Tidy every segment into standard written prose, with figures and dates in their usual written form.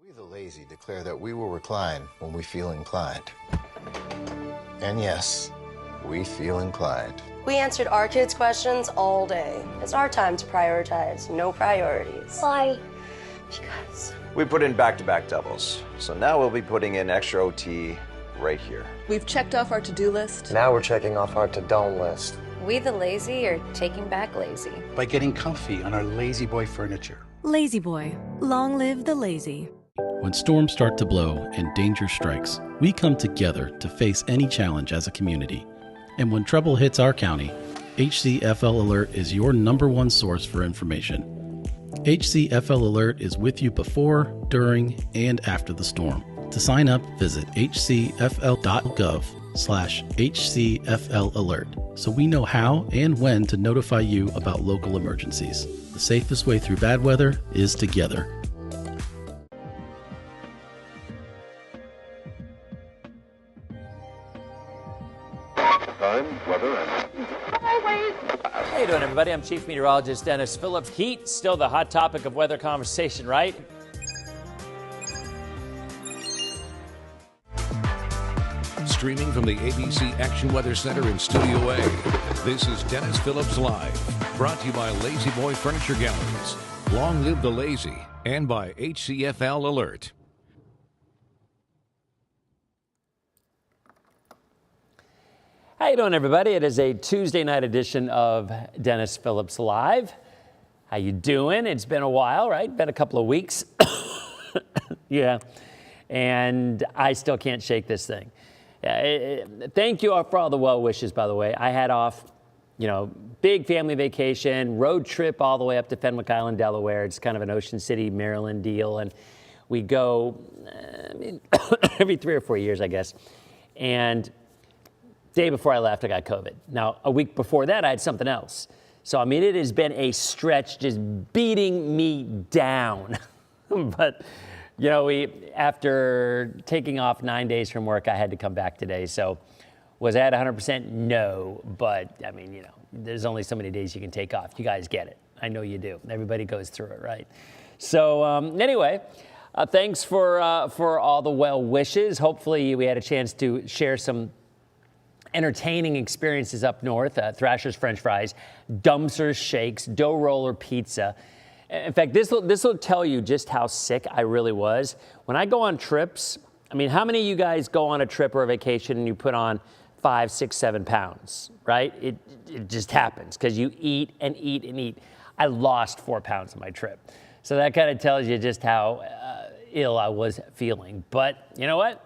We the lazy declare that we will recline when we feel inclined. And yes, we feel inclined. We answered our kids' questions all day. It's our time to prioritize, no priorities. Why? Because we put in back-to-back doubles. So now we'll be putting in extra OT right here. We've checked off our to-do list. Now we're checking off our to-don't list. We the lazy are taking back lazy. By getting comfy on our Lazy Boy furniture. Lazy Boy. Long live the lazy. When storms start to blow and danger strikes, we come together to face any challenge as a community. And when trouble hits our county, HCFL Alert is your #1 source for information. HCFL Alert is with you before, during, and after the storm. To sign up, visit hcfl.gov/HCFL Alert so we know how and when to notify you about local emergencies. The safest way through bad weather is together. How you doing, everybody? I'm Chief Meteorologist Denis Phillips. Heat, still the hot topic of weather conversation, right? Streaming from the ABC Action Weather Center in Studio A, this is Denis Phillips Live, brought to you by Lazy Boy Furniture Galleries. Long live the lazy, and by HCFL Alert. How you doing, everybody? It is a Tuesday night edition of Denis Phillips Live. How you doing? It's been a while, right? Been a couple of weeks. Yeah, and I still can't shake this thing. Thank you all for all the well wishes, by the way. I had off, big family vacation, road trip all the way up to Fenwick Island, Delaware. It's kind of an Ocean City, Maryland deal. And we go every 3 or 4 years, I guess. And day before I left, I got COVID. Now, a week before that, I had something else. So, it has been a stretch just beating me down. But after taking off 9 days from work, I had to come back today. So was I at 100%? No. But, there's only so many days you can take off. You guys get it. I know you do. Everybody goes through it, right? So anyway, thanks for all the well wishes. Hopefully we had a chance to share some entertaining experiences up north. Thrasher's French fries, Dumpster's Shakes, Dough Roller Pizza. In fact, this will tell you just how sick I really was. When I go on trips, how many of you guys go on a trip or a vacation and you put on 5, 6, 7 pounds, right? It just happens because you eat and eat and eat. I lost 4 pounds on my trip. So that kind of tells you just how ill I was feeling. But you know what?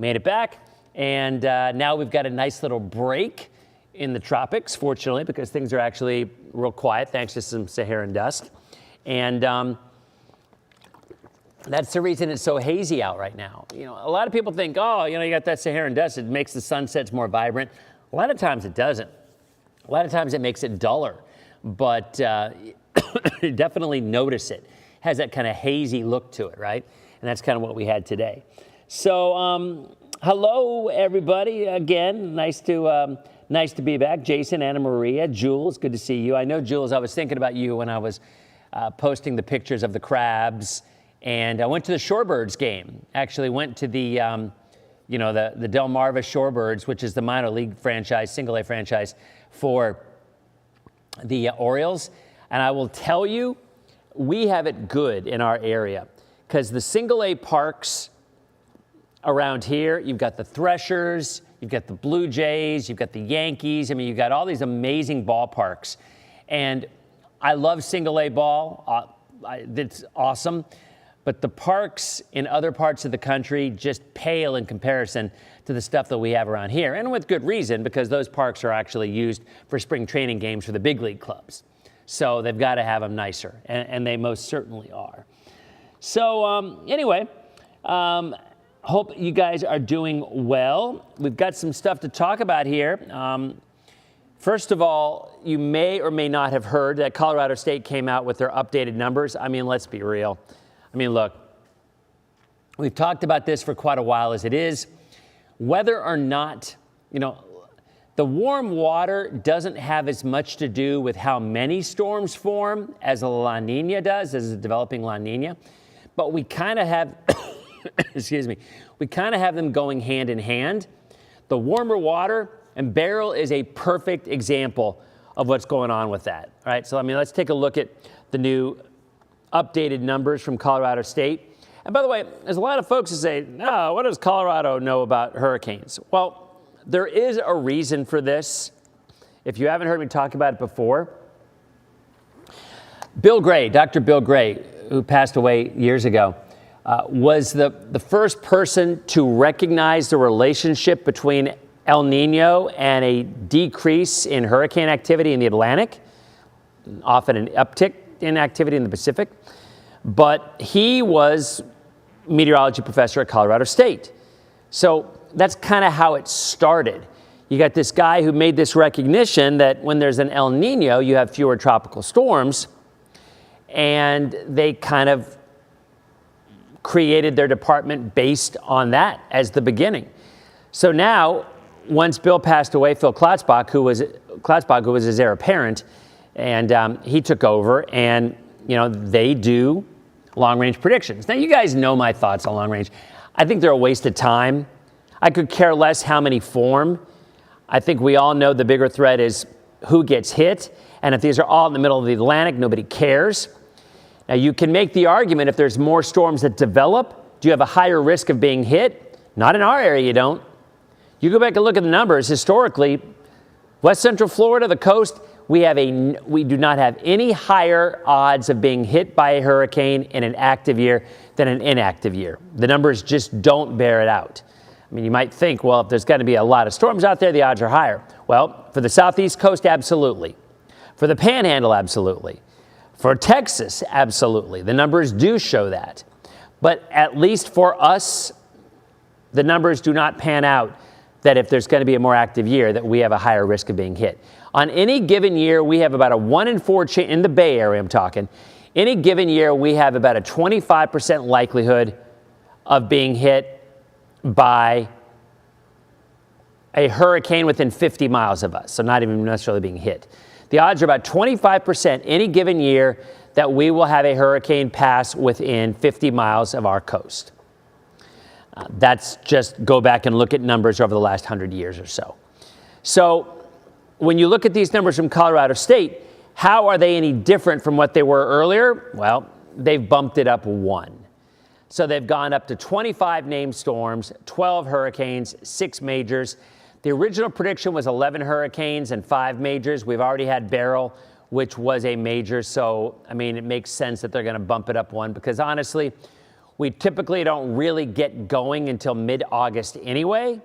Made it back. And now we've got a nice little break in the tropics, fortunately, because things are actually real quiet thanks to some Saharan dust. And that's the reason it's so hazy out right now. A lot of people think, you got that Saharan dust, it makes the sunsets more vibrant. A lot of times it doesn't. A lot of times it makes it duller. But you definitely notice it. Has that kind of hazy look to it, right? And that's kind of what we had today. So, hello, everybody. Again, nice to be back. Jason, Anna Maria, Jules, good to see you. I know, Jules, I was thinking about you when I was posting the pictures of the crabs, and I went to the Shorebirds game. Actually went to the Delmarva Shorebirds, which is the minor league franchise, single A franchise for the Orioles. And I will tell you, we have it good in our area because the single A parks around here, you've got the Threshers, you've got the Blue Jays, you've got the Yankees. You've got all these amazing ballparks. And I love single A ball. It's awesome. But the parks in other parts of the country just pale in comparison to the stuff that we have around here. And with good reason, because those parks are actually used for spring training games for the big league clubs. So they've got to have them nicer. And they most certainly are. So anyway, hope you guys are doing well. We've got some stuff to talk about here. First of all, you may or may not have heard that Colorado State came out with their updated numbers. Let's be real. Look, we've talked about this for quite a while as it is. Whether or not, the warm water doesn't have as much to do with how many storms form as a La Nina does, as a developing La Nina. but we kind of have, excuse me, we kind of have them going hand in hand. The warmer water, and Beryl is a perfect example of what's going on with that. All right, so I mean, let's take a look at the new updated numbers from Colorado State. And by the way, there's a lot of folks who say, no, what does Colorado know about hurricanes? Well, there is a reason for this. If you haven't heard me talk about it before, Bill Gray, Dr. Bill Gray, who passed away years ago, was the first person to recognize the relationship between El Nino and a decrease in hurricane activity in the Atlantic, often an uptick in activity in the Pacific. But he was a meteorology professor at Colorado State. So that's kind of how it started. You got this guy who made this recognition that when there's an El Nino, you have fewer tropical storms, and they kind of created their department based on that as the beginning. So now, once Bill passed away, Phil Klotzbach, who was his heir apparent, and he took over, and they do long-range predictions. Now, you guys know my thoughts on long-range. I think they're a waste of time. I could care less how many form. I think we all know the bigger threat is who gets hit, and if these are all in the middle of the Atlantic, nobody cares. Now, you can make the argument if there's more storms that develop, do you have a higher risk of being hit? Not in our area, you don't. You go back and look at the numbers. Historically, West Central Florida, the coast, we do not have any higher odds of being hit by a hurricane in an active year than an inactive year. The numbers just don't bear it out. I mean, you might think, well, if there's going to be a lot of storms out there, the odds are higher. Well, for the southeast coast, absolutely. For the panhandle, absolutely. For Texas, absolutely. The numbers do show that. But at least for us, the numbers do not pan out that if there's going to be a more active year, that we have a higher risk of being hit. On any given year, we have about a 1 in 4 chance, in the Bay Area I'm talking, any given year we have about a 25% likelihood of being hit by a hurricane within 50 miles of us, so not even necessarily being hit. The odds are about 25% any given year that we will have a hurricane pass within 50 miles of our coast. That's just go back and look at numbers over the last 100 years or so. So when you look at these numbers from Colorado State, how are they any different from what they were earlier? Well, they've bumped it up 1. So they've gone up to 25 named storms, 12 hurricanes, 6 majors. The original prediction was 11 hurricanes and 5 majors. We've already had Beryl, which was a major. So, I mean, it makes sense that they're going to bump it up 1 because honestly, we typically don't really get going until mid-August anyway.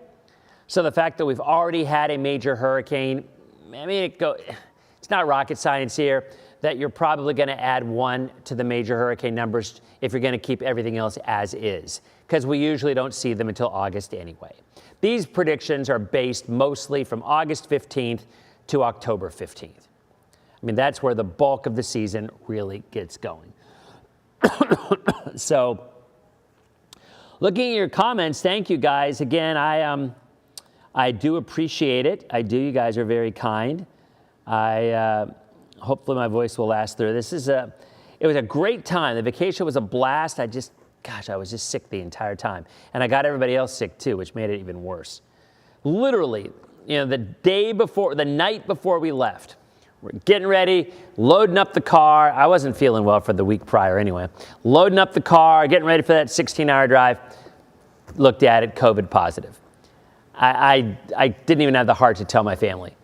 So the fact that we've already had a major hurricane, I mean, it's not rocket science here that you're probably going to add 1 to the major hurricane numbers if you're going to keep everything else as is, because we usually don't see them until August anyway. These predictions are based mostly from August 15th to October 15th. I mean, that's where the bulk of the season really gets going. So, looking at your comments, thank you guys. Again, I do appreciate it. I do. You guys are very kind. Hopefully my voice will last through. It was a great time. The vacation was a blast. I was just sick the entire time. And I got everybody else sick too, which made it even worse. Literally, the night before we left, we're getting ready, loading up the car. I wasn't feeling well for the week prior anyway. Loading up the car, getting ready for that 16-hour drive. Looked at it, COVID positive. I didn't even have the heart to tell my family.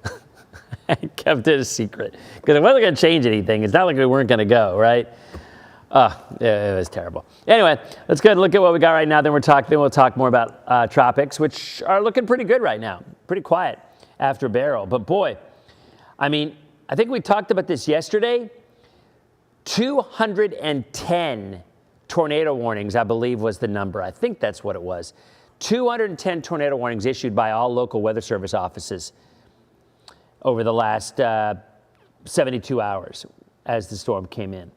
I kept it a secret because it wasn't going to change anything. It's not like we weren't going to go, right? It was terrible. Anyway, let's go ahead and look at what we got right now. Then we'll talk more about tropics, which are looking pretty good right now. Pretty quiet after Beryl. But boy, I mean, I think we talked about this yesterday. 210 tornado warnings, I believe, was the number. I think that's what it was. 210 tornado warnings issued by all local weather service offices over the last 72 hours as the storm came in.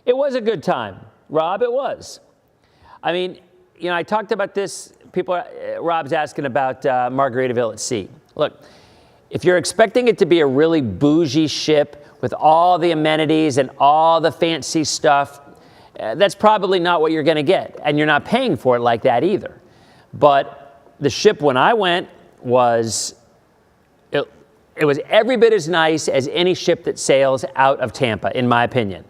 It was a good time, Rob, it was. I mean, I talked about this. Rob's asking about Margaritaville at sea. Look, if you're expecting it to be a really bougie ship with all the amenities and all the fancy stuff, that's probably not what you're going to get. And you're not paying for it like that either. But the ship when I went was, it was every bit as nice as any ship that sails out of Tampa, in my opinion.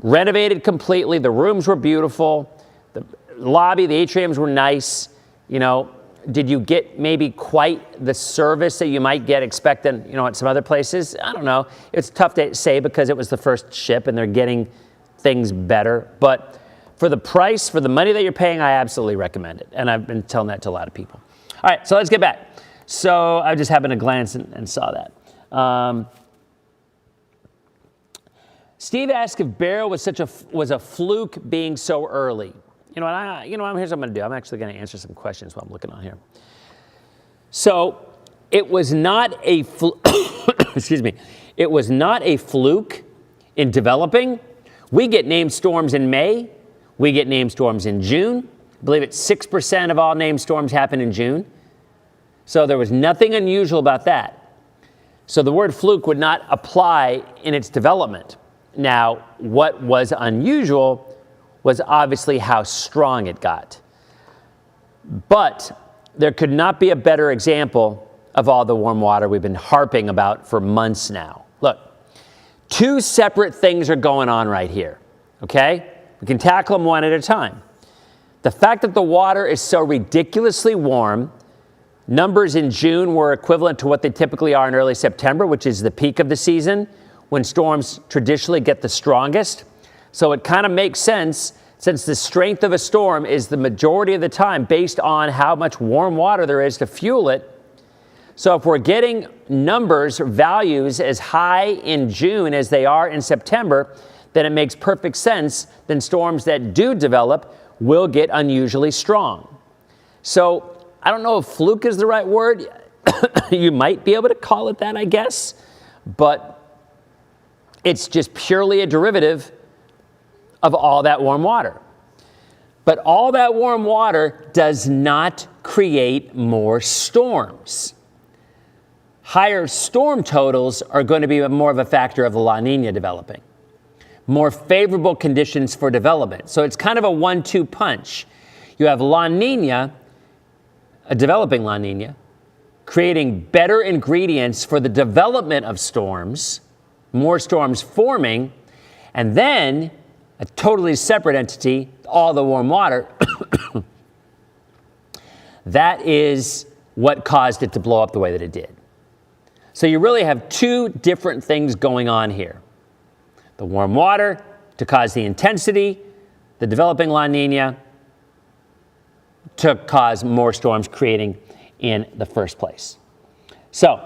Renovated completely. The rooms were beautiful. The lobby, the atriums were nice. You know, did you get maybe quite the service that you might get expecting, you know, at some other places? I don't know. It's tough to say because it was the first ship and they're getting things better. But for the price, for the money that you're paying, I absolutely recommend it. And I've been telling that to a lot of people. All right, so let's get back. So I just happened to glance and saw that. Steve asked if Beryl was a fluke being so early. Here's what I'm going to do. I'm actually going to answer some questions while I'm looking on here. So it was not a excuse me. It was not a fluke in developing. We get named storms in May. We get named storms in June. I believe it's 6% of all named storms happen in June. So there was nothing unusual about that. So the word fluke would not apply in its development. Now, what was unusual was obviously how strong it got. But there could not be a better example of all the warm water we've been harping about for months now. Look, two separate things are going on right here, okay? We can tackle them one at a time. The fact that the water is so ridiculously warm, numbers in June were equivalent to what they typically are in early September, which is the peak of the season, when storms traditionally get the strongest. So it kind of makes sense, since the strength of a storm is the majority of the time based on how much warm water there is to fuel it. So if we're getting numbers or values as high in June as they are in September, then it makes perfect sense. Then storms that do develop will get unusually strong. So I don't know if fluke is the right word. You might be able to call it that, I guess. But it's just purely a derivative of all that warm water. But all that warm water does not create more storms. Higher storm totals are going to be more of a factor of the La Nina developing. More favorable conditions for development. So it's kind of a 1-2 punch. You have La Nina, a developing La Nina, creating better ingredients for the development of storms, more storms forming, and then a totally separate entity, all the warm water. That is what caused it to blow up the way that it did. So you really have two different things going on here. The warm water to cause the intensity, the developing La Nina to cause more storms creating in the first place. So,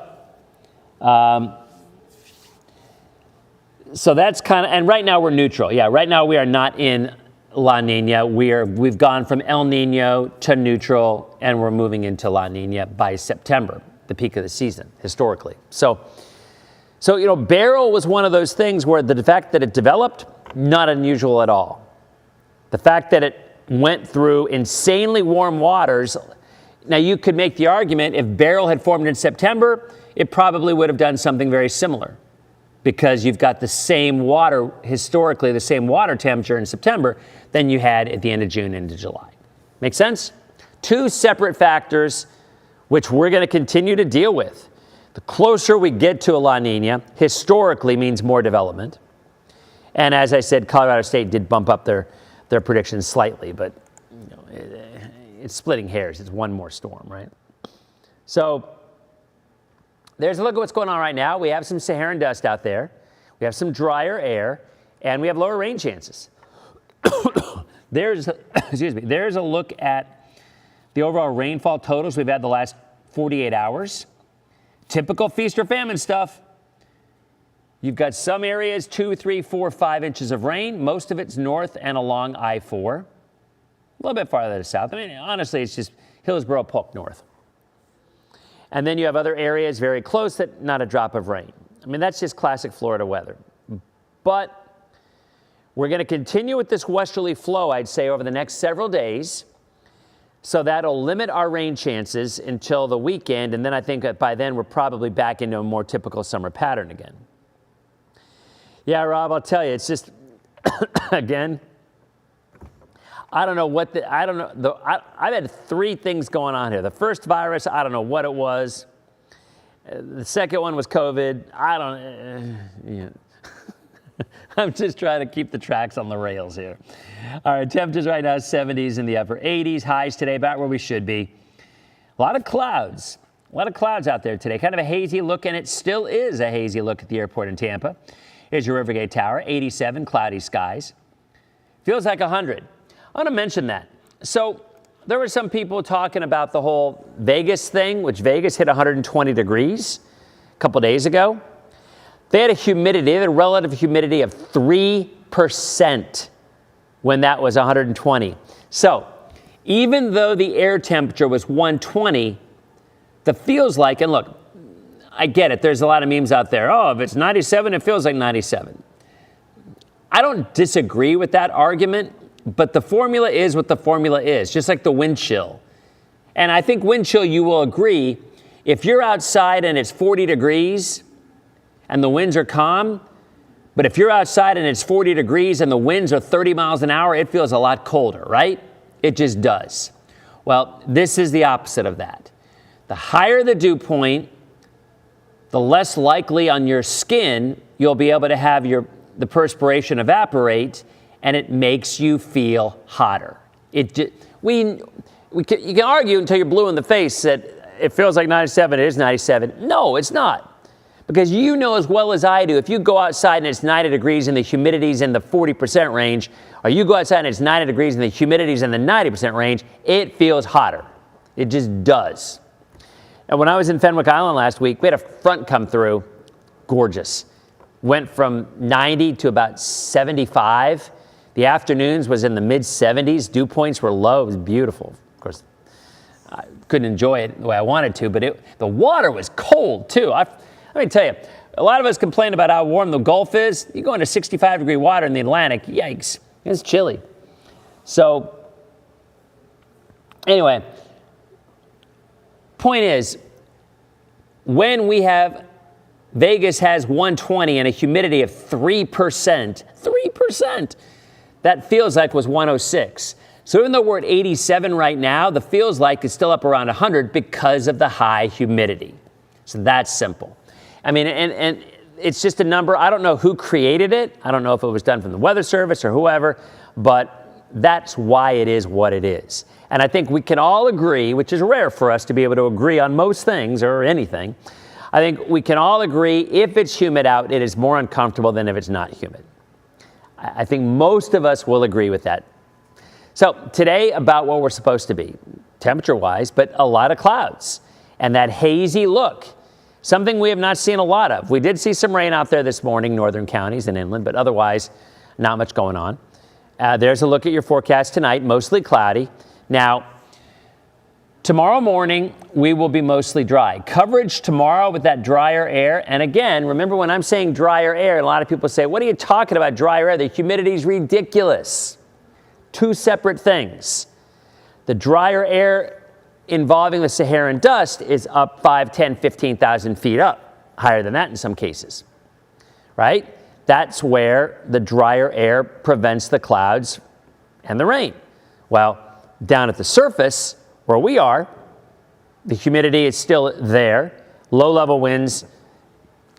so that's kind of, and right now we're neutral. Yeah, right now we are not in La Nina. We've gone from El Nino to neutral, and we're moving into La Nina by September, the peak of the season, historically. So Beryl was one of those things where the fact that it developed, not unusual at all. The fact that it went through insanely warm waters, now you could make the argument if Beryl had formed in September, it probably would have done something very similar, because you've got the same water, historically the same water temperature in September than you had at the end of June into July. Make sense? Two separate factors which we're going to continue to deal with. The closer we get to a La Nina, historically means more development. And as I said, Colorado State did bump up their predictions slightly, but it's splitting hairs. It's one more storm, right? So there's a look at what's going on right now. We have some Saharan dust out there. We have some drier air, and we have lower rain chances. There's a look at the overall rainfall totals we've had the last 48 hours. Typical feast or famine stuff. You've got some areas 2, 3, 4, 5 inches of rain. Most of it's north and along I-4. A little bit farther to the south. I mean, honestly, it's just Hillsborough, Polk north. And then you have other areas very close that not a drop of rain. I mean, that's just classic Florida weather. But we're going to continue with this westerly flow, I'd say, over the next several days. So that'll limit our rain chances until the weekend. And then I think that by then we're probably back into a more typical summer pattern again. Yeah, Rob, I'll tell you, it's just, again, I don't know what I've had three things going on here. The first virus, I don't know what it was. The second one was COVID. I don't, yeah. I'm just trying to keep the tracks on the rails here. All right, temperatures right now 70s in the upper 80s. Highs today about where we should be. A lot of clouds. A lot of clouds out there today. Kind of a hazy look, and it still is a hazy look at the airport in Tampa. Here's your Rivergate Tower, 87, cloudy skies. Feels like 100. I want to mention that. So there were some people talking about the whole Vegas thing, which Vegas hit 120 degrees a couple days ago. They had a relative humidity of 3% when that was 120. So even though the air temperature was 120, the feels like, and look, I get it. There's a lot of memes out there. Oh, if it's 97, it feels like 97. I don't disagree with that argument, but the formula is what the formula is, just like the wind chill. And I think wind chill, you will agree, if you're outside and it's 40 degrees and the winds are calm, but if you're outside and it's 40 degrees and the winds are 30 miles an hour, it feels a lot colder, right? It just does. Well, this is the opposite of that. The higher the dew point, the less likely on your skin you'll be able to have the perspiration evaporate, and it makes you feel hotter. You can argue until you're blue in the face that it feels like 97, it is 97. No, it's not. Because you know as well as I do, if you go outside and it's 90 degrees and the humidity's in the 40% range, or you go outside and it's 90 degrees and the humidity's in the 90% range, it feels hotter. It just does. And when I was in Fenwick Island last week, we had a front come through, gorgeous. Went from 90 to about 75. The afternoons was in the mid 70s. Dew points were low. It was beautiful. Of course, I couldn't enjoy it the way I wanted to, but the water was cold too. Let me tell you, a lot of us complain about how warm the Gulf is. You go into 65-degree water in the Atlantic, yikes, it's chilly. So anyway, point is, when we have Vegas has 120 and a humidity of 3%, that feels like was 106. So even though we're at 87 right now, the feels like is still up around 100 because of the high humidity. So that's simple. I mean, and it's just a number. I don't know who created it. I don't know if it was done from the Weather Service or whoever, but that's why it is what it is. And I think we can all agree, which is rare for us to be able to agree on most things or anything. I think we can all agree if it's humid out, it is more uncomfortable than if it's not humid. I think most of us will agree with that. So today about what we're supposed to be, temperature-wise, but a lot of clouds and that hazy look. Something we have not seen a lot of. We did see some rain out there this morning, northern counties and inland, but otherwise not much going on. There's a look at your forecast tonight, mostly cloudy. Now, tomorrow morning, we will be mostly dry. Coverage tomorrow with that drier air. And again, remember when I'm saying drier air, a lot of people say, what are you talking about, drier air? The humidity is ridiculous. Two separate things. The drier air involving the Saharan dust is up 5, 10, 15,000 feet up, higher than that in some cases, right? That's where the drier air prevents the clouds and the rain. Well, down at the surface where we are, the humidity is still there. Low-level winds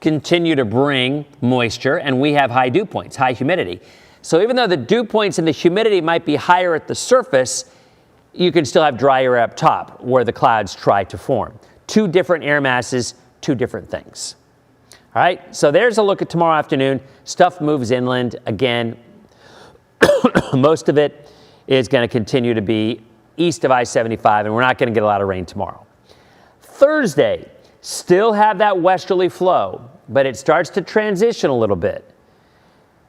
continue to bring moisture, and we have high dew points, high humidity. So even though the dew points and the humidity might be higher at the surface, you can still have dry air up top where the clouds try to form. Two different air masses, two different things. All right, so there's a look at tomorrow afternoon. Stuff moves inland. Again, most of it is going to continue to be east of I-75, and we're not going to get a lot of rain tomorrow. Thursday, still have that westerly flow, but it starts to transition a little bit.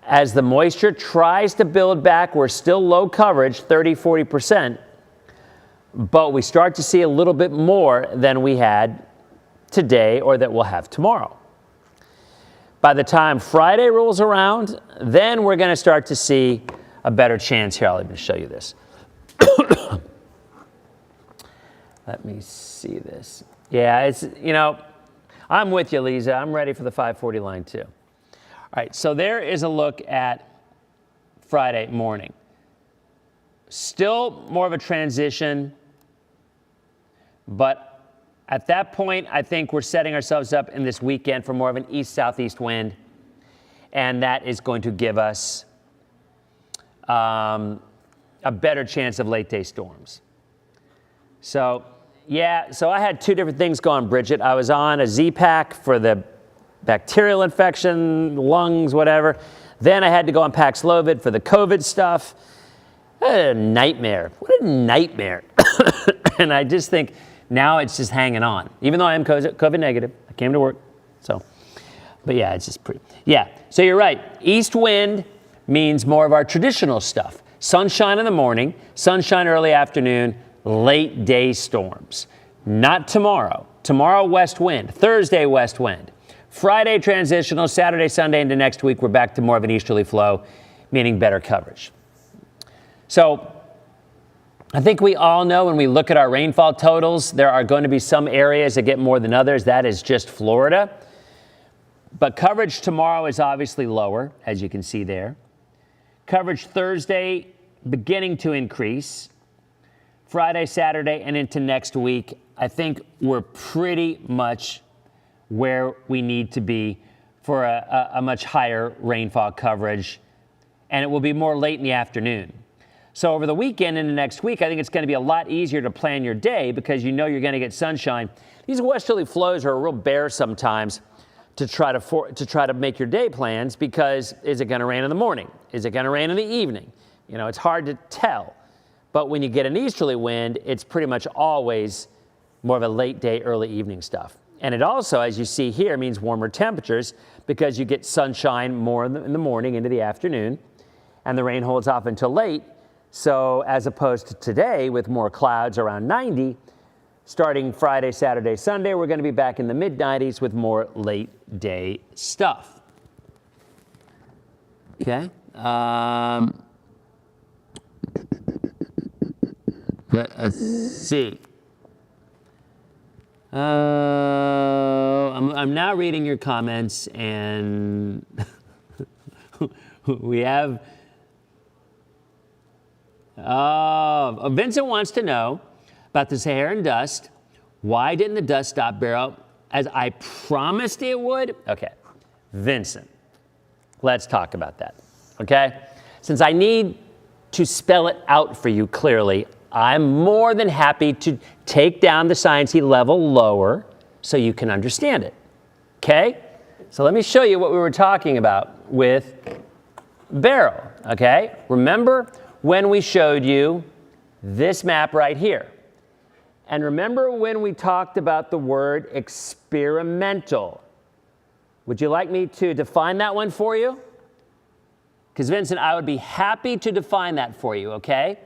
As the moisture tries to build back, we're still low coverage, 30, 40%, but we start to see a little bit more than we had today or that we'll have tomorrow. By the time Friday rolls around, then we're going to start to see a better chance here. I'll even show you this. Let me see this. Yeah, it's, you know, I'm with you, Lisa. I'm ready for the 540 line too. All right, so there is a look at Friday morning. Still more of a transition, but at that point, I think we're setting ourselves up in this weekend for more of an east-southeast wind, and that is going to give us a better chance of late-day storms. So, yeah, so I had two different things going, Bridget. I was on a Z-Pack for the bacterial infection, lungs, whatever. Then I had to go on Paxlovid for the COVID stuff. A nightmare. What a nightmare. And I just think now it's just hanging on. Even though I am COVID negative, I came to work. So, but yeah, it's just pretty. Yeah, so you're right. East wind means more of our traditional stuff. Sunshine in the morning, sunshine early afternoon, late day storms. Not tomorrow. Tomorrow, west wind. Thursday, west wind. Friday, transitional. Saturday, Sunday into next week, we're back to more of an easterly flow, meaning better coverage. So I think we all know when we look at our rainfall totals, there are going to be some areas that get more than others. That is just Florida. But coverage tomorrow is obviously lower, as you can see there. Coverage Thursday beginning to increase. Friday, Saturday, and into next week, I think we're pretty much where we need to be for a much higher rainfall coverage, and it will be more late in the afternoon. So over the weekend into next week, I think it's going to be a lot easier to plan your day because you know you're going to get sunshine. These westerly flows are a real bear sometimes to try to make your day plans because is it going to rain in the morning? Is it going to rain in the evening? You know, it's hard to tell. But when you get an easterly wind, it's pretty much always more of a late day, early evening stuff. And it also, as you see here, means warmer temperatures because you get sunshine more in the morning into the afternoon, and the rain holds off until late. So as opposed to today with more clouds around 90, starting Friday, Saturday, Sunday, we're going to be back in the mid-90s with more late day stuff. Okay. Let's see. I'm now reading your comments, and we have. Vincent wants to know about the Saharan dust. Why didn't the dust stop, Beryl, as I promised it would? Okay, Vincent, let's talk about that, okay? Since I need to spell it out for you clearly, I'm more than happy to take down the sciencey level lower so you can understand it, okay? So let me show you what we were talking about with Beryl, okay? Remember when we showed you this map right here. And remember when we talked about the word experimental. Would you like me to define that one for you? Because Vincent, I would be happy to define that for you, okay?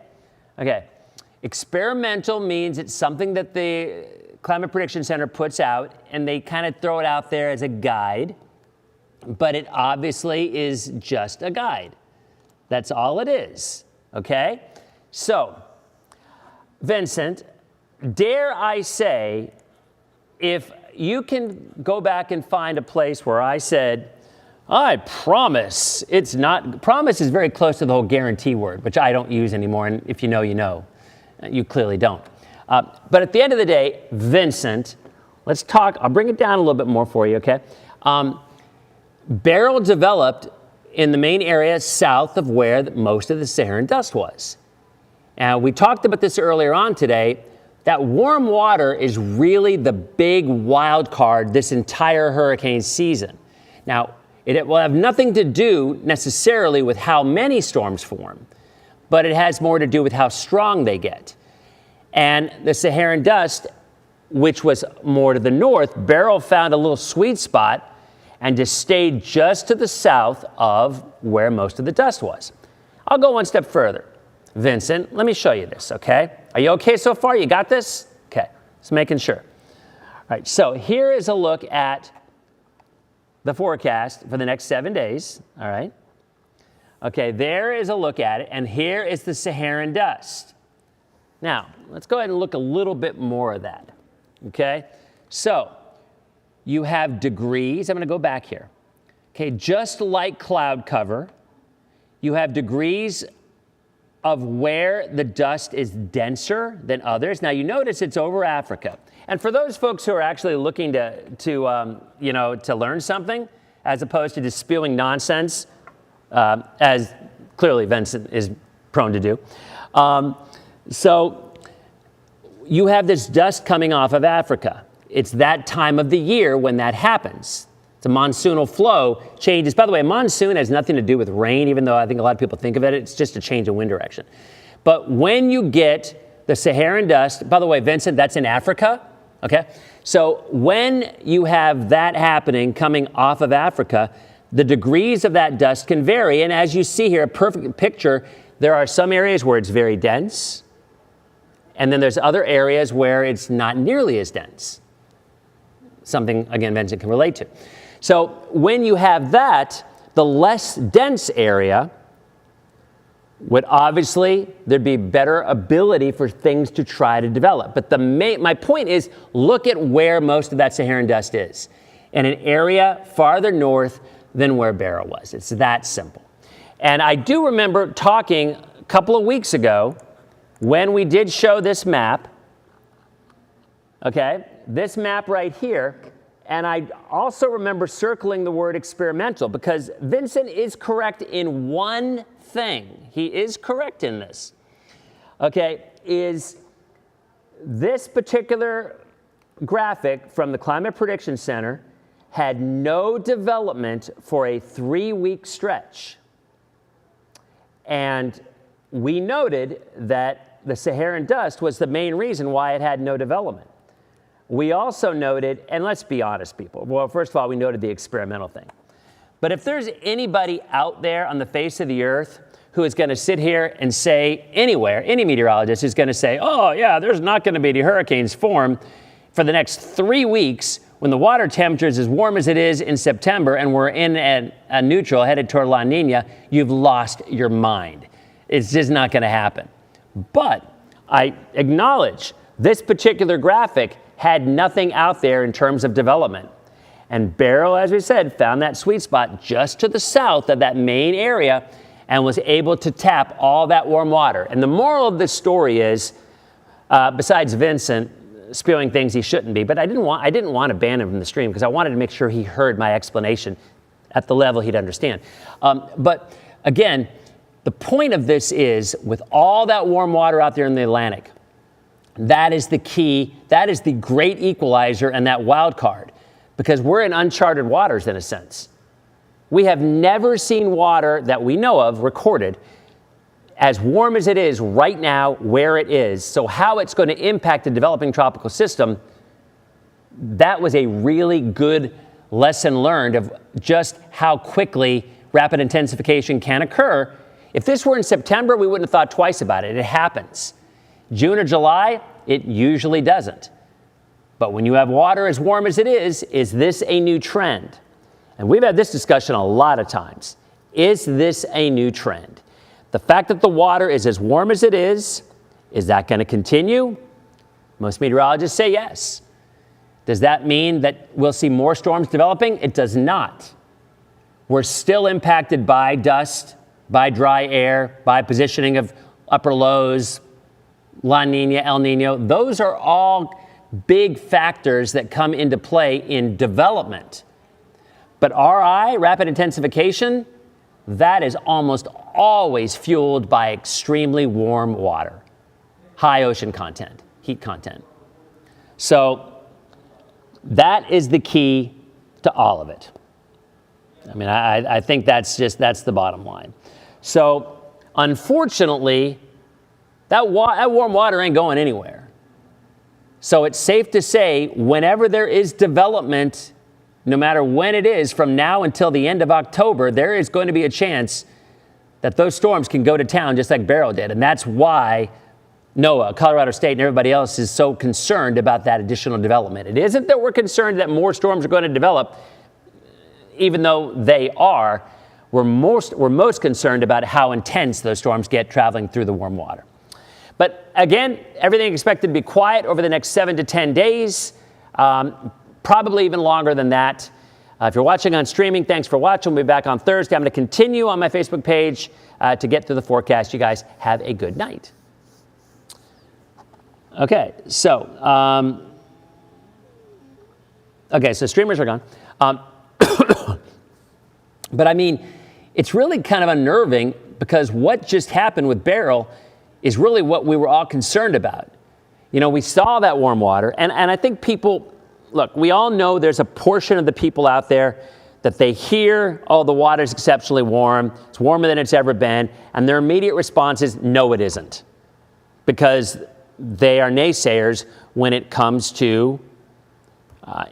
Okay, experimental means it's something that the Climate Prediction Center puts out and they kind of throw it out there as a guide, but it obviously is just a guide. That's all it is. Okay? So, Vincent, dare I say, if you can go back and find a place where I said, I promise, it's not, promise is very close to the whole guarantee word, which I don't use anymore, and if you know, you know. You clearly don't. But at the end of the day, Vincent, let's talk, I'll bring it down a little bit more for you, okay? Beryl developed in the main area south of where most of the Saharan dust was. And we talked about this earlier on today, that warm water is really the big wild card this entire hurricane season. Now, it will have nothing to do necessarily with how many storms form, but it has more to do with how strong they get. And the Saharan dust, which was more to the north, Beryl found a little sweet spot and just stayed just to the south of where most of the dust was. I'll go one step further. Vincent, let me show you this, okay? Are you okay so far? You got this? Okay, just making sure. All right, so here is a look at the forecast for the next 7 days, all right? Okay, there is a look at it, and here is the Saharan dust. Now, let's go ahead and look a little bit more of that, okay? So, you have degrees. I'm going to go back here. Okay, just like cloud cover, you have degrees of where the dust is denser than others. Now, you notice it's over Africa. And for those folks who are actually looking to learn something, as opposed to just spewing nonsense, as clearly Vincent is prone to do. So you have this dust coming off of Africa. It's that time of the year when that happens. It's a monsoonal flow changes. By the way, a monsoon has nothing to do with rain, even though I think a lot of people think of it. It's just a change in wind direction. But when you get the Saharan dust, by the way, Vincent, that's in Africa, okay? So when you have that happening coming off of Africa, the degrees of that dust can vary. And as you see here, a perfect picture, there are some areas where it's very dense. And then there's other areas where it's not nearly as dense. Something, again, Vincent can relate to. So when you have that, the less dense area would obviously, there'd be better ability for things to try to develop. But my point is, look at where most of that Saharan dust is. In an area farther north than where Beryl was. It's that simple. And I do remember talking a couple of weeks ago when we did show this map, okay, this map right here. And I also remember circling the word experimental because Vincent is correct in one thing. He is correct in this. Okay, is this particular graphic from the Climate Prediction Center had no development for a 3-week stretch. And we noted that the Saharan dust was the main reason why it had no development. We also noted, and let's be honest, people. Well, first of all, we noted the experimental thing. But if there's anybody out there on the face of the earth who is going to sit here and say anywhere, any meteorologist is going to say, oh, yeah, there's not going to be any hurricanes form for the next 3 weeks when the water temperature is as warm as it is in September and we're in a neutral headed toward La Nina, you've lost your mind. It's just not going to happen. But I acknowledge this particular graphic had nothing out there in terms of development. And Beryl, as we said, found that sweet spot just to the south of that main area and was able to tap all that warm water. And the moral of this story is, besides Vincent spewing things he shouldn't be, but I didn't want to ban him from the stream because I wanted to make sure he heard my explanation at the level he'd understand. But again, the point of this is, with all that warm water out there in the Atlantic, that is the key, that is the great equalizer and that wild card, because we're in uncharted waters in a sense. We have never seen water that we know of recorded as warm as it is right now where it is. So how it's going to impact the developing tropical system, that was a really good lesson learned of just how quickly rapid intensification can occur. If this were in September, we wouldn't have thought twice about it. It happens. June or July, it usually doesn't. But when you have water as warm as it is this a new trend? And we've had this discussion a lot of times. Is this a new trend? The fact that the water is as warm as it is that going to continue? Most meteorologists say yes. Does that mean that we'll see more storms developing? It does not. We're still impacted by dust, by dry air, by positioning of upper lows, La Nina, El Nino. Those are all big factors that come into play in development. But RI, rapid intensification, that is almost always fueled by extremely warm water, high ocean content, heat content. So that is the key to all of it. I mean, I think that's the bottom line. So unfortunately, that warm water ain't going anywhere. So it's safe to say whenever there is development, no matter when it is, from now until the end of October, there is going to be a chance that those storms can go to town just like Beryl did. And that's why NOAA, Colorado State, and everybody else is so concerned about that additional development. It isn't that we're concerned that more storms are going to develop, even though they are. We're most concerned about how intense those storms get traveling through the warm water. But again, everything expected to be quiet over the next 7 to 10 days, probably even longer than that. If you're watching on streaming, thanks for watching. We'll be back on Thursday. I'm going to continue on my Facebook page to get through the forecast. You guys have a good night. Okay, so streamers are gone. But I mean, it's really kind of unnerving because what just happened with Beryl is really what we were all concerned about. You know, we saw that warm water, and I think people, look, we all know there's a portion of the people out there that they hear, oh, the water's exceptionally warm, it's warmer than it's ever been, and their immediate response is, no, it isn't. Because they are naysayers when it comes to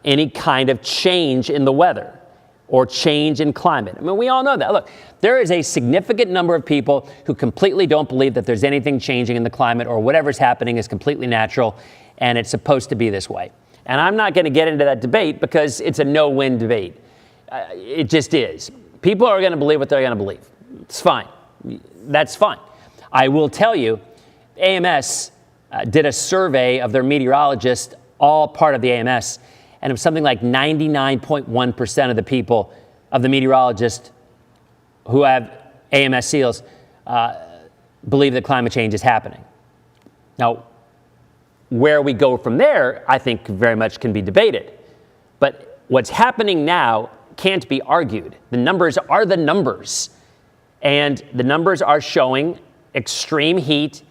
any kind of change in the weather or change in climate. I mean, we all know that. Look, there is a significant number of people who completely don't believe that there's anything changing in the climate or whatever's happening is completely natural and it's supposed to be this way. And I'm not going to get into that debate because it's a no-win debate. It just is. People are going to believe what they're going to believe. It's fine. That's fine. I will tell you, AMS did a survey of their meteorologists, all part of the AMS, and it was something like 99.1% of the people, of the meteorologists who have AMS seals, believe that climate change is happening. Now, where we go from there, I think very much can be debated. But what's happening now can't be argued. The numbers are the numbers. And the numbers are showing extreme heat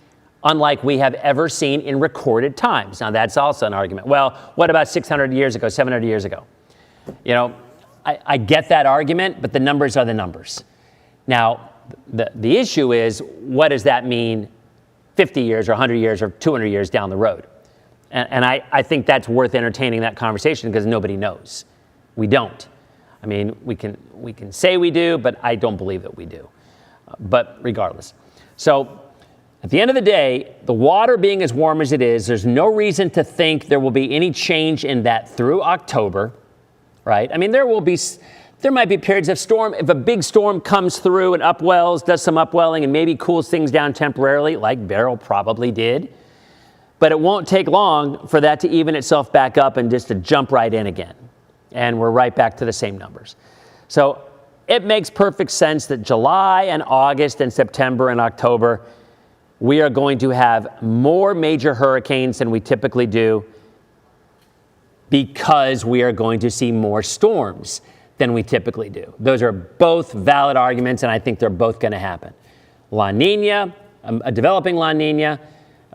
unlike we have ever seen in recorded times. Now, that's also an argument. Well, what about 600 years ago, 700 years ago? You know, I get that argument, but the numbers are the numbers. Now, the issue is, what does that mean 50 years or 100 years or 200 years down the road? And I think that's worth entertaining that conversation because nobody knows. We don't. I mean, we can say we do, but I don't believe that we do. But regardless. So at the end of the day, the water being as warm as it is, there's no reason to think there will be any change in that through October, right? I mean, there might be periods of storm. If a big storm comes through and upwells, does some upwelling, and maybe cools things down temporarily, like Beryl probably did, but it won't take long for that to even itself back up and just to jump right in again. And we're right back to the same numbers. So it makes perfect sense that July and August and September and October, we are going to have more major hurricanes than we typically do because we are going to see more storms than we typically do. Those are both valid arguments, and I think they're both going to happen. La Nina, a developing La Nina,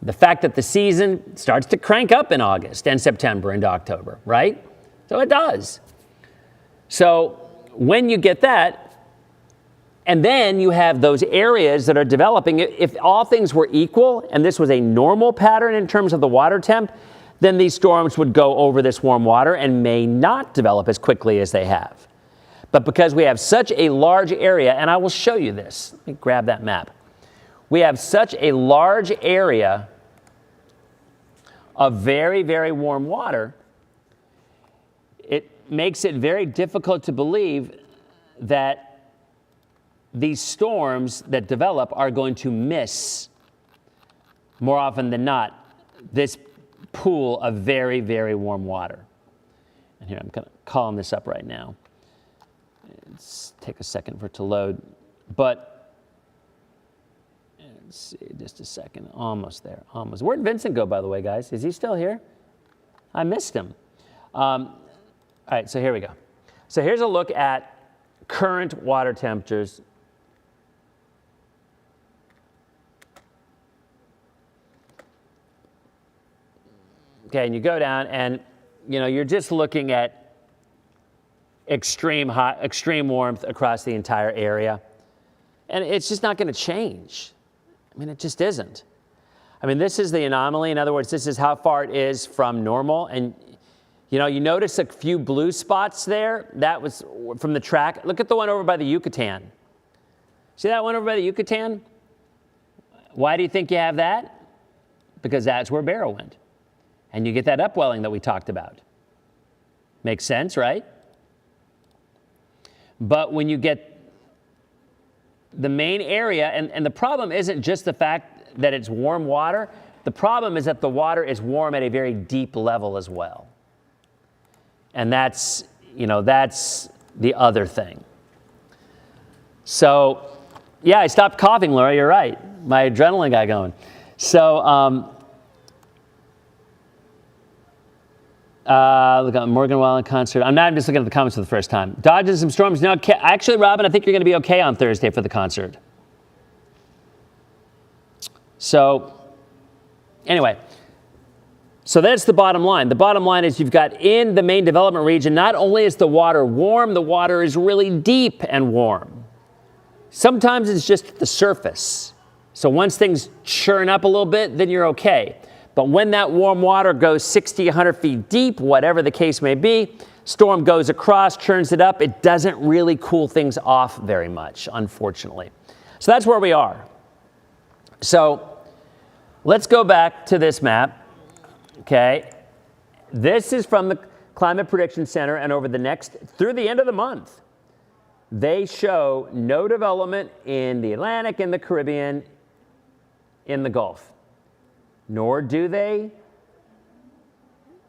the fact that the season starts to crank up in August and September into October, right? So it does. So when you get that, and then you have those areas that are developing, if all things were equal and this was a normal pattern in terms of the water temp, then these storms would go over this warm water and may not develop as quickly as they have. But because we have such a large area, and I will show you this, let me grab that map. We have such a large area of very, very warm water, it makes it very difficult to believe that these storms that develop are going to miss, more often than not, this pool of very, very warm water. And here, I'm kind of calling this up right now. It's take a second for it to load. But, let's see, just a second. Almost there, almost. Where'd Vincent go, by the way, guys? Is he still here? I missed him. All right, so here we go. So here's a look at current water temperatures. Okay, and you go down and, you know, you're just looking at extreme hot, extreme warmth across the entire area. And it's just not going to change. I mean, it just isn't. I mean, this is the anomaly. In other words, this is how far it is from normal. And, you know, you notice a few blue spots there. That was from the track. Look at the one over by the Yucatan. See that one over by the Yucatan? Why do you think you have that? Because that's where Beryl went. And you get that upwelling that we talked about. Makes sense, right? But when you get the main area, and the problem isn't just the fact that it's warm water, the problem is that the water is warm at a very deep level as well. And that's, you know, that's the other thing. So, yeah, I stopped coughing, Laura, you're right. My adrenaline got going. So, look at Morgan Wallen concert. I'm just looking at the comments for the first time. Dodging some storms. No, actually, Robin, I think you're going to be okay on Thursday for the concert. So, anyway, so that's the bottom line. The bottom line is you've got in the main development region, not only is the water warm, the water is really deep and warm. Sometimes it's just the surface. So once things churn up a little bit, then you're okay. But when that warm water goes 60, 100 feet deep, whatever the case may be, storm goes across, churns it up, it doesn't really cool things off very much, unfortunately. So that's where we are. So let's go back to this map, okay? This is from the Climate Prediction Center, and through the end of the month, they show no development in the Atlantic, in the Caribbean, in the Gulf. Nor do they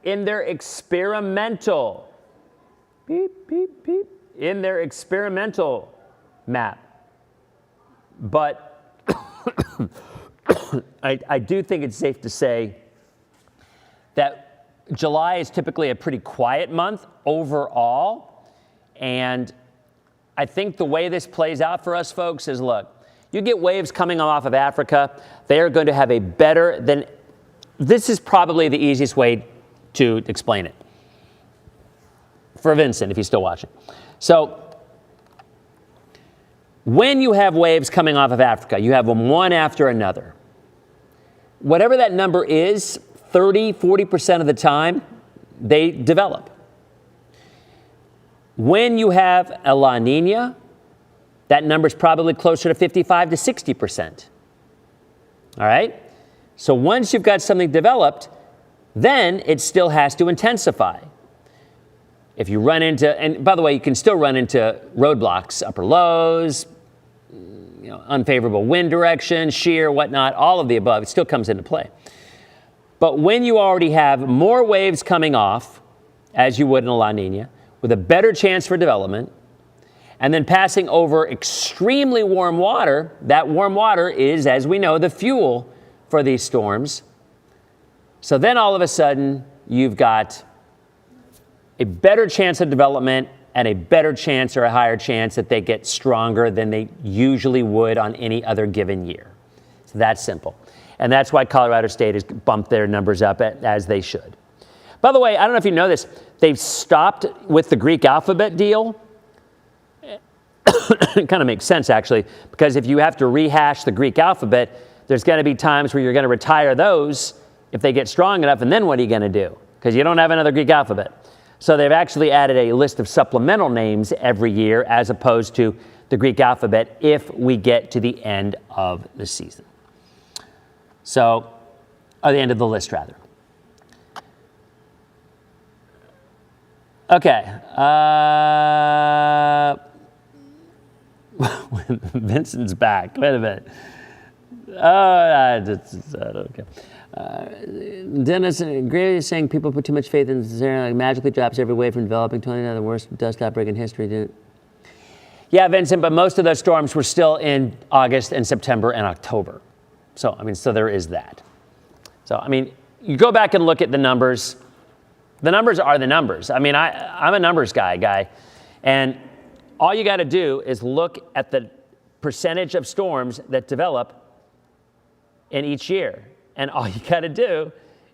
in their experimental, in their experimental map. But I do think it's safe to say that July is typically a pretty quiet month overall. And I think the way this plays out for us folks is, look, you get waves coming off of Africa. They are going to have this is probably the easiest way to explain it. For Vincent, if he's still watching. So, when you have waves coming off of Africa, you have them one after another. Whatever that number is, 30, 40% of the time, they develop. When you have a La Nina, that number is probably closer to 55 to 60%. All right? So once you've got something developed, then it still has to intensify. If you run into, and by the way, you can still run into roadblocks, upper lows, unfavorable wind direction, shear, whatnot, all of the above, it still comes into play. But when you already have more waves coming off, as you would in a La Nina, with a better chance for development, and then passing over extremely warm water, that warm water is, as we know, the fuel for these storms. So then all of a sudden, you've got a better chance of development and a better chance or a higher chance that they get stronger than they usually would on any other given year. It's that simple. And that's why Colorado State has bumped their numbers up as they should. By the way, I don't know if you know this, they've stopped with the Greek alphabet deal. It kind of makes sense, actually, because if you have to rehash the Greek alphabet, there's going to be times where you're going to retire those if they get strong enough, and then what are you going to do? Because you don't have another Greek alphabet. So they've actually added a list of supplemental names every year as opposed to the Greek alphabet if we get to the end of the season. So, or the end of the list, rather. Okay. Vincent's back. Wait a minute. Okay. Dennis, Gray is saying people put too much faith in Saharan, like magically drops every wave from developing, 29 the worst dust outbreak in history. Yeah, Vincent, but most of those storms were still in August and September and October. So, so there is that. So, you go back and look at the numbers. The numbers are the numbers. I'm a numbers guy. And all you got to do is look at the percentage of storms that develop in each year. And all you got to do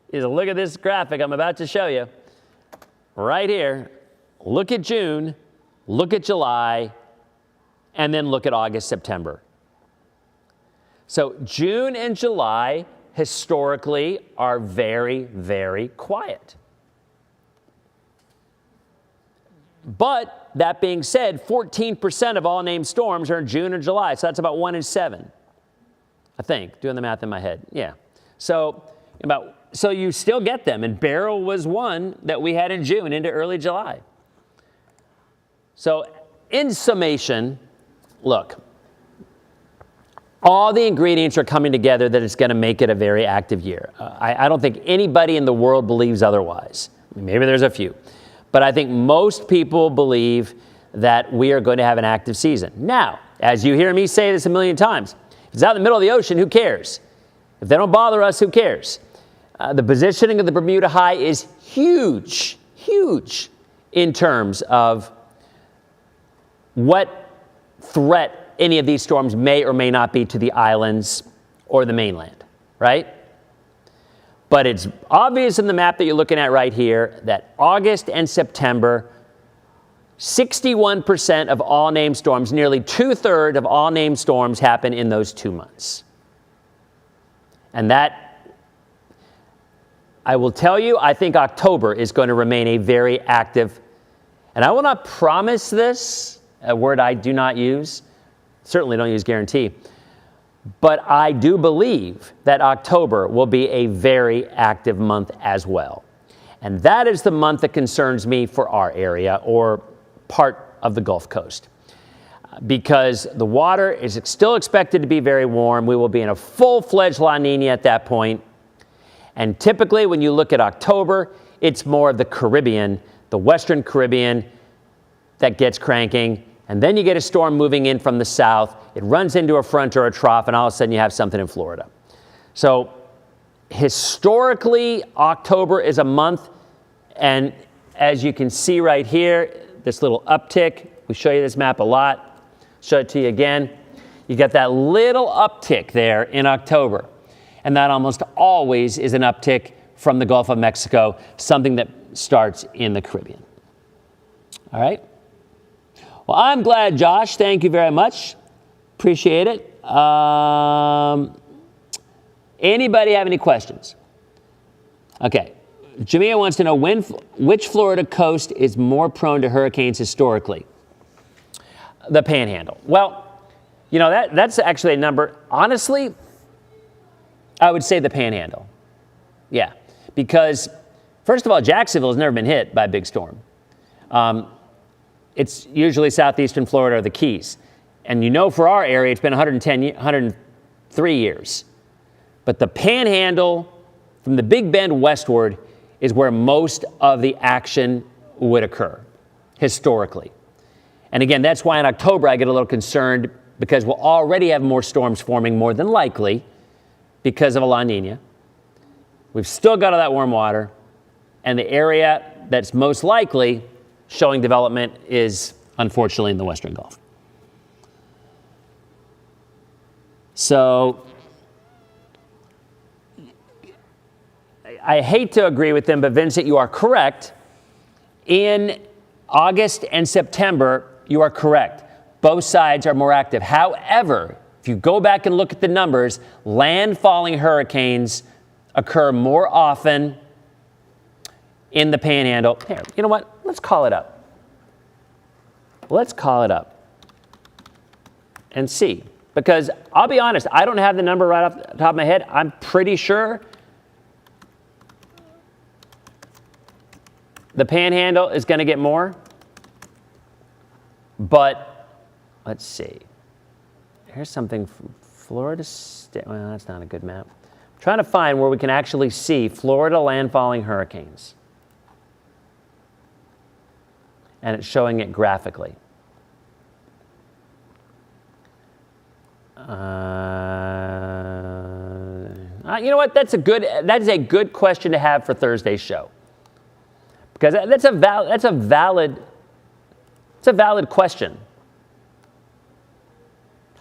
is look at this graphic I'm about to show you right here. Look at June, look at July, and then look at August, September. So June and July historically are very, very quiet. But that being said, 14% of all named storms are in June or July. So that's about 1 in 7, I think, doing the math in my head. Yeah. So you still get them. And Beryl was one that we had in June into early July. So in summation, look, all the ingredients are coming together that it's going to make it a very active year. I don't think anybody in the world believes otherwise. Maybe there's a few. But I think most people believe that we are going to have an active season. Now, as you hear me say this a million times, if it's out in the middle of the ocean, who cares? If they don't bother us, who cares? The positioning of the Bermuda High is huge, huge in terms of what threat any of these storms may or may not be to the islands or the mainland, right? But it's obvious in the map that you're looking at right here that August and September, 61% of all named storms, nearly 2/3 of all named storms happen in those 2 months. And that, I will tell you, I think October is going to remain a very active, and I will not promise this, a word I do not use, certainly don't use guarantee, but I do believe that October will be a very active month as well. And that is the month that concerns me for our area or part of the Gulf Coast. Because the water is still expected to be very warm. We will be in a full-fledged La Nina at that point. And typically when you look at October, it's more of the Caribbean, the Western Caribbean that gets cranking. And then you get a storm moving in from the south. It runs into a front or a trough, and all of a sudden you have something in Florida. So historically, October is a month, and as you can see right here, this little uptick, we show you this map a lot, show it to you again. You got that little uptick there in October, and that almost always is an uptick from the Gulf of Mexico, something that starts in the Caribbean. All right? Well, I'm glad, Josh. Thank you very much. Appreciate it. Anybody have any questions? Okay. Jamia wants to know which Florida coast is more prone to hurricanes historically? The Panhandle. Well, you know, that's actually a number. Honestly, I would say the Panhandle. Yeah. Because, first of all, Jacksonville has never been hit by a big storm. It's usually southeastern Florida or the Keys. And you know for our area, it's been 103 years. But the Panhandle, from the Big Bend westward, is where most of the action would occur, historically. And again, that's why in October I get a little concerned, because we'll already have more storms forming, more than likely, because of a La Nina. We've still got all that warm water, and the area that's most likely showing development is, unfortunately, in the Western Gulf. So I hate to agree with them, but Vincent, you are correct. In August and September, you are correct. Both sides are more active. However, if you go back and look at the numbers, landfalling hurricanes occur more often in the Panhandle. Here, you know what? Let's call it up. Let's call it up and see. Because I'll be honest, I don't have the number right off the top of my head. I'm pretty sure the Panhandle is going to get more. But let's see. Here's something from Florida State. Well, that's not a good map. I'm trying to find where we can actually see Florida landfalling hurricanes. And it's showing it graphically. You know what? That is a good question to have for Thursday's show, because that's a valid question.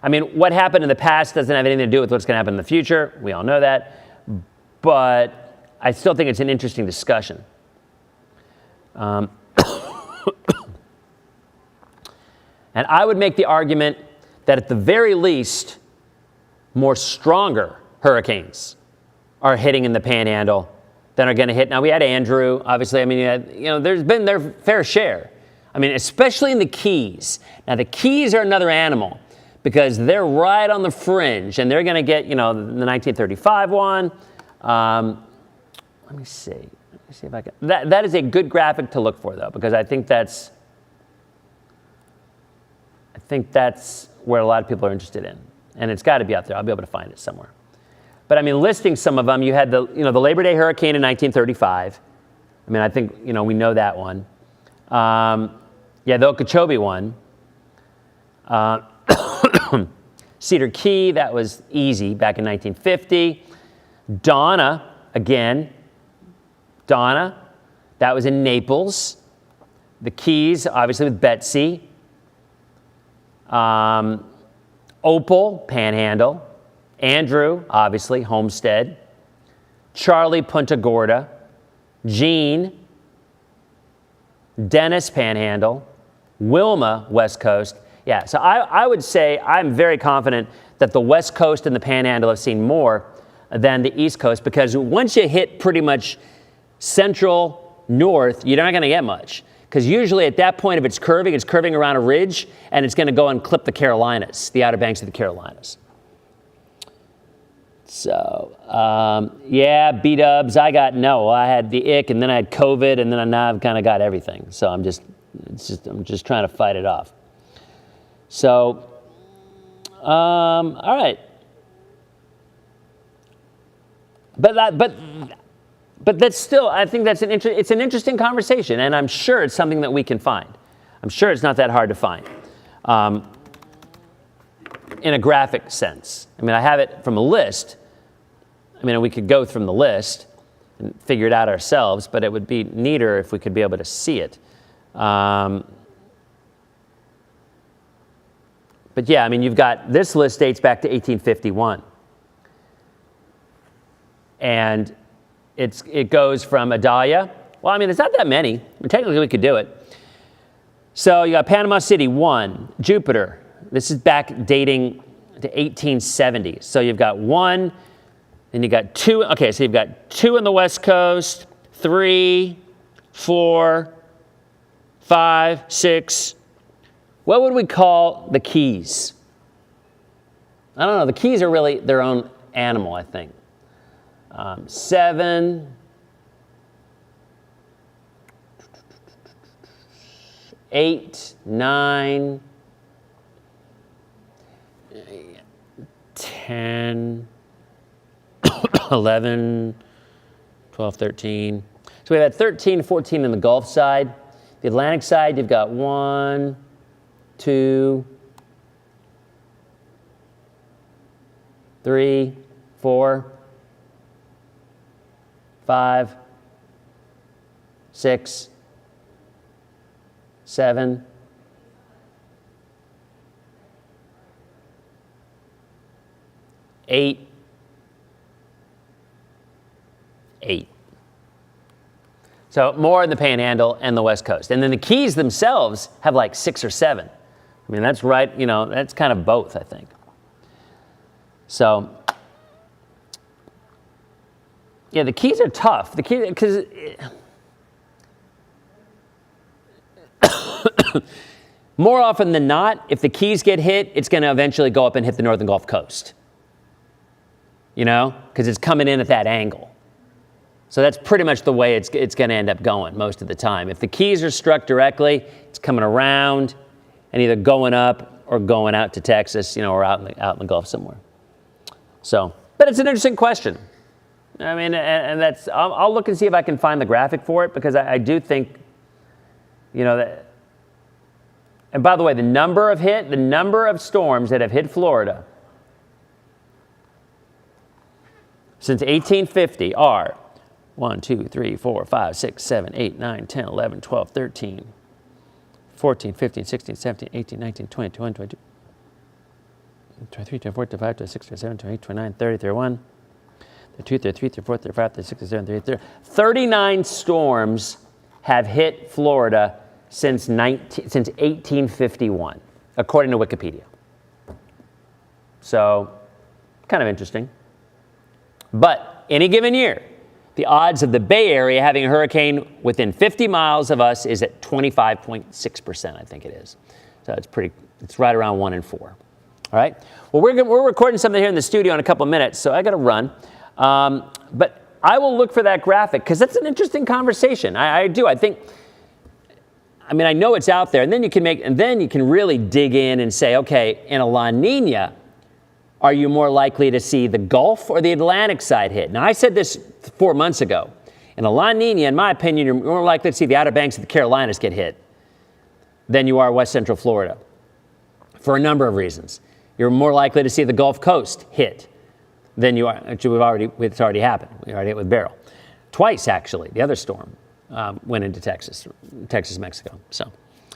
I mean, what happened in the past doesn't have anything to do with what's going to happen in the future. We all know that, but I still think it's an interesting discussion. And I would make the argument that at the very least, more stronger hurricanes are hitting in the Panhandle than are going to hit. Now, we had Andrew, obviously. I mean, there's been their fair share. I mean, especially in the Keys. Now, the Keys are another animal because they're right on the fringe, and they're going to get, the 1935 one. Let me see. Let me see if I can. That is a good graphic to look for, though, because I think that's where a lot of people are interested in. And it's got to be out there. I'll be able to find it somewhere. But I mean, listing some of them, you had the Labor Day hurricane in 1935. I mean, I think, we know that one. You Yeah, the Okeechobee one. Cedar Key, that was easy back in 1950. Donna, again. Donna, that was in Naples. The Keys, obviously with Betsy. Opal, Panhandle. Andrew, obviously, Homestead. Charlie, Punta Gorda. Jean, Dennis, Panhandle. Wilma, West Coast. Yeah, so I would say I'm very confident that the West Coast and the Panhandle have seen more than the East Coast, because once you hit pretty much central north, you're not going to get much. Because usually at that point, if it's curving around a ridge, and it's going to go and clip the Carolinas, the Outer Banks of the Carolinas. So, yeah, B-dubs, I had the ick, and then I had COVID, and then now I've kind of got everything. So I'm just trying to fight it off. So, all right. But that's still, I think it's an interesting conversation, and I'm sure it's something that we can find. I'm sure it's not that hard to find in a graphic sense. I mean, I have it from a list. I mean, we could go from the list and figure it out ourselves, but it would be neater if we could be able to see it. But yeah, I mean, you've got, this list dates back to 1851. And it goes from Adalia. Well, I mean, it's not that many. I mean, technically, we could do it. So you got Panama City, 1. Jupiter. This is back dating to 1870. So you've got 1, then you got 2. Okay, so you've got 2 on the West Coast, 3, 4, 5, 6. What would we call the Keys? I don't know. The Keys are really their own animal, I think. 7, 8, 9, 10, 11, 12, 13. So we have 13, 14 in the Gulf side. The Atlantic side, you've got 1, 2, 3, 4, 5, 6, 7, 8, 8. So more in the Panhandle and the West Coast. And then the Keys themselves have like 6 or 7. I mean, that's right, that's kind of both, I think. So, yeah, the Keys are tough. The Keys, because more often than not, if the Keys get hit, it's going to eventually go up and hit the northern Gulf Coast. Because it's coming in at that angle. So that's pretty much the way it's going to end up going most of the time. If the Keys are struck directly, it's coming around and either going up or going out to Texas, or out in the Gulf somewhere. So, but it's an interesting question. I mean, and that's, I'll look and see if I can find the graphic for it, because I do think, that. And by the way, the number of storms that have hit Florida since 1850 are 1, 2, 3, 4, 5, 6, 7, 8, 9, 10, 11, 12, 13, 14, 15, 16, 17, 18, 19, 20, 21, 22, 23, 24, 25, 26, 27, 28, 29, 30, 31, 32, 33, 34, 35, 36, 37, 38, 39 storms have hit Florida since 1851, according to Wikipedia. So, kind of interesting. But any given year, the odds of the Bay Area having a hurricane within 50 miles of us is at 25.6%, I think it is. So it's right around 1 in 4. All right? Well, we're recording something here in the studio in a couple of minutes, so I got to run. But I will look for that graphic, because that's an interesting conversation. I do. I think, I know it's out there, and then you can really dig in and say, okay, in a La Nina, are you more likely to see the Gulf or the Atlantic side hit? Now, I said this 4 months ago. In a La Nina, in my opinion, you're more likely to see the Outer Banks of the Carolinas get hit. than you are West Central Florida for a number of reasons. You're more likely to see the Gulf Coast hit than you are. Actually, it's already happened. We already hit with Beryl. Twice, actually. The other storm went into Texas, Mexico. So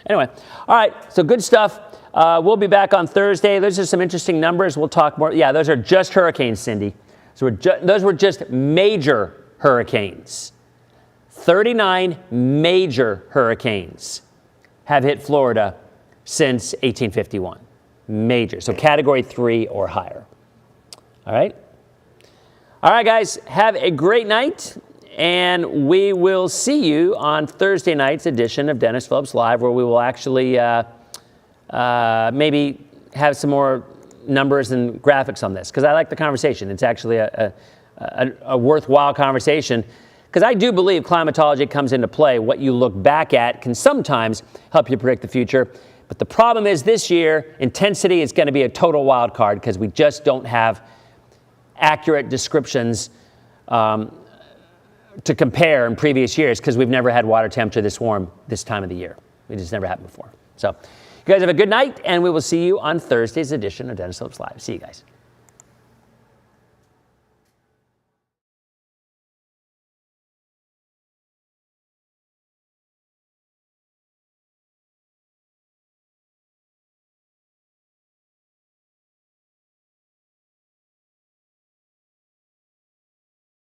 anyway, all right, so good stuff. We'll be back on Thursday. Those are some interesting numbers. We'll talk more. Yeah, those are just hurricanes, Cindy. So those were just major hurricanes. 39 major hurricanes have hit Florida since 1851. Major. So category 3 or higher. All right? All right, guys. Have a great night. And we will see you on Thursday night's edition of Denis Phillips Live, where we will actually maybe have some more numbers and graphics on this, because I like the conversation. It's actually a worthwhile conversation, because I do believe climatology comes into play. What you look back at can sometimes help you predict the future. But the problem is this year, intensity is going to be a total wild card, because we just don't have accurate descriptions to compare in previous years, because we've never had water temperature this warm this time of the year. It just never happened before. So you guys have a good night, and we will see you on Thursday's edition of Denis Phillips Live. See you guys.